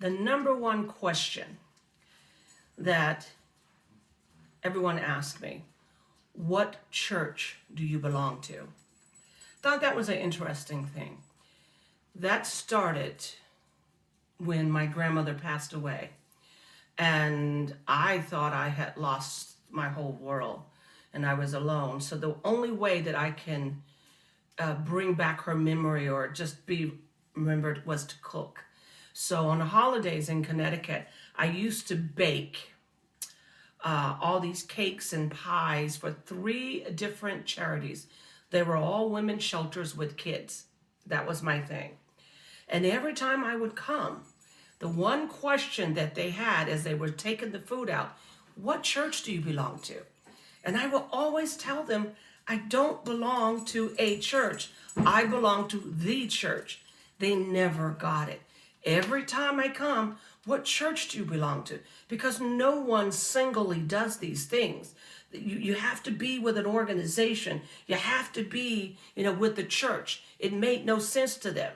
The number one question that everyone asks me, what church do you belong to? Thought that was an interesting thing. That started when my grandmother passed away. And I thought I had lost my whole world and I was alone. So the only way that I can bring back her memory or just be remembered was to cook. So on the holidays in Connecticut, I used to bake all these cakes and pies for 3 different charities. They were all women's shelters with kids. That was my thing. And every time I would come, the one question that they had as they were taking the food out, what church do you belong to? And I will always tell them, I don't belong to a church. I belong to the church. They never got it. Every time I come, what church do you belong to? Because no one singly does these things. You have to be with an organization. You have to be, with the church. It made no sense to them.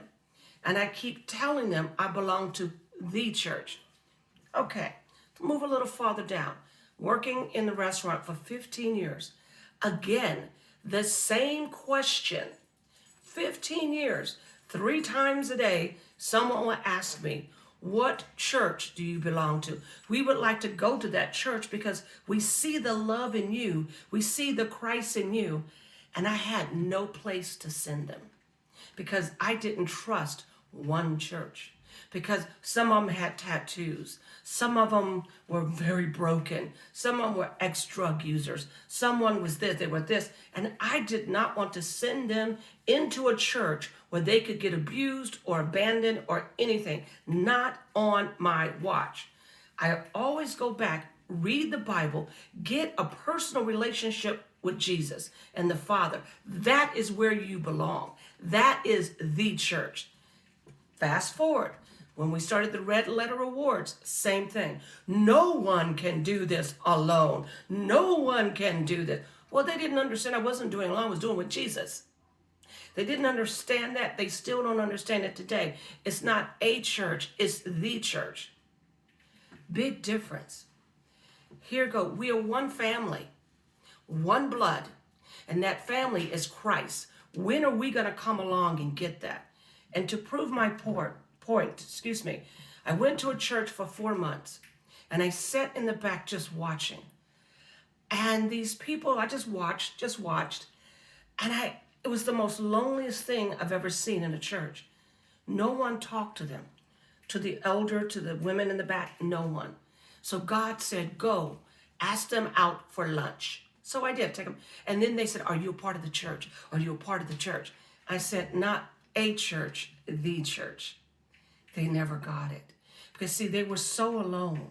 And I keep telling them I belong to the church. Okay, move a little farther down. Working in the restaurant for 15 years. Again, the same question. 15 years, 3 times a day, someone will ask me, what church do you belong to? We would like to go to that church because we see the love in you. We see the Christ in you. And I had no place to send them because I didn't trust one church. Because some of them had tattoos. Some of them were very broken. Some of them were ex-drug users. Someone was this, they were this. And I did not want to send them into a church where they could get abused or abandoned or anything. Not on my watch. I always go back, read the Bible, get a personal relationship with Jesus and the Father. That is where you belong. That is the church. Fast forward. When we started the Red Letter Awards, same thing. No one can do this alone. No one can do this. Well, they didn't understand I wasn't doing it alone. I was doing it with Jesus. They didn't understand that. They still don't understand it today. It's not a church. It's the church. Big difference. Here we go. We are one family, one blood, and that family is Christ. When are we going to come along and get that? And to prove my point, I went to a church for 4 months and I sat in the back just watching. And these people, I just watched, and it was the most loneliest thing I've ever seen in a church. No one talked to them, to the elder, to the women in the back, no one. So God said, go, ask them out for lunch. So I did, take them. And then they said, are you a part of the church? Are you a part of the church? I said, not a church, the church. They never got it. Because see, they were so alone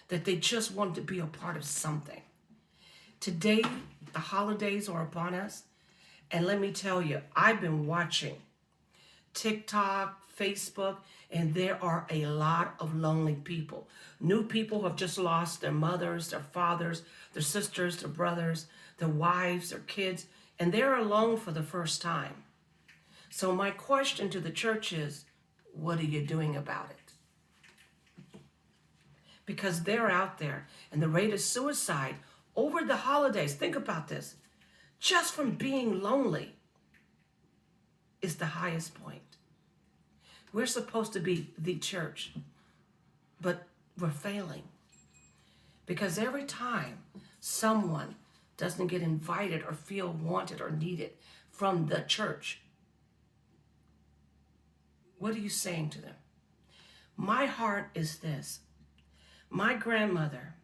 that they just wanted to be a part of something. Today, the holidays are upon us. And let me tell you, I've been watching TikTok, Facebook, and there are a lot of lonely people. New people who have just lost their mothers, their fathers, their sisters, their brothers, their wives, their kids, and they're alone for the first time. So my question to the church is, what are you doing about it? Because they're out there, and the rate of suicide over the holidays, think about this, just from being lonely is the highest point. We're supposed to be the church, but we're failing. Because every time someone doesn't get invited or feel wanted or needed from the church, what are you saying to them? My heart is this. My grandmother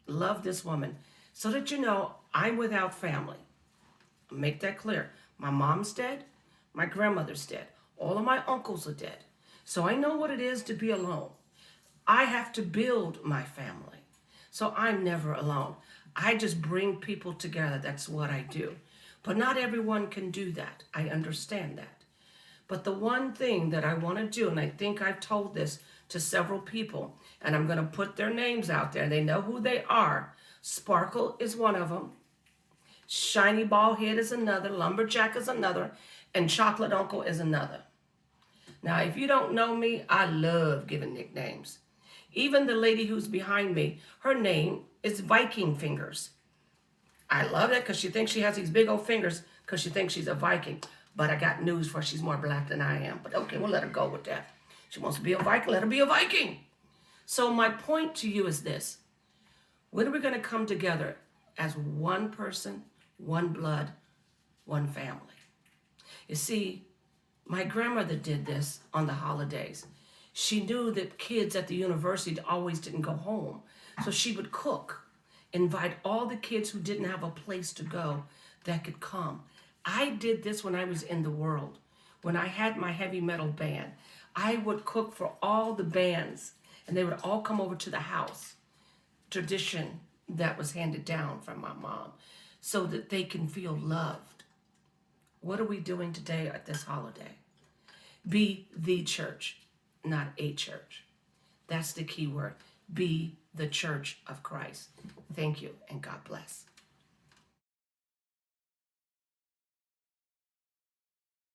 loved this woman. So that you know, I'm without family. Make that clear. My mom's dead. My grandmother's dead. All of my uncles are dead. So I know what it is to be alone. I have to build my family. So I'm never alone. I just bring people together. That's what I do. But not everyone can do that. I understand that. But the one thing that I want to do, and I think I've told this to several people, and I'm going to put their names out there. They know who they are. Sparkle is one of them. Shiny Ball Head is another. Lumberjack is another. And Chocolate Uncle is another. Now, if you don't know me, I love giving nicknames. Even the lady who's behind me, her name is Viking Fingers. I love that because she thinks she has these big old fingers because she thinks she's a Viking. But I got news for her. She's more black than I am. But okay, we'll let her go with that. She wants to be a Viking, let her be a Viking. So my point to you is this. When are we going to come together as one person, one blood, one family? You see, my grandmother did this on the holidays. She knew that kids at the university always didn't go home. So she would cook, invite all the kids who didn't have a place to go that could come. I did this when I was in the world. When I had my heavy metal band, I would cook for all the bands and they would all come over to the house. Tradition that was handed down from my mom so that they can feel loved. What are we doing today at this holiday? Be the church, not a church. That's the key word. Be the church of Christ. Thank you and God bless.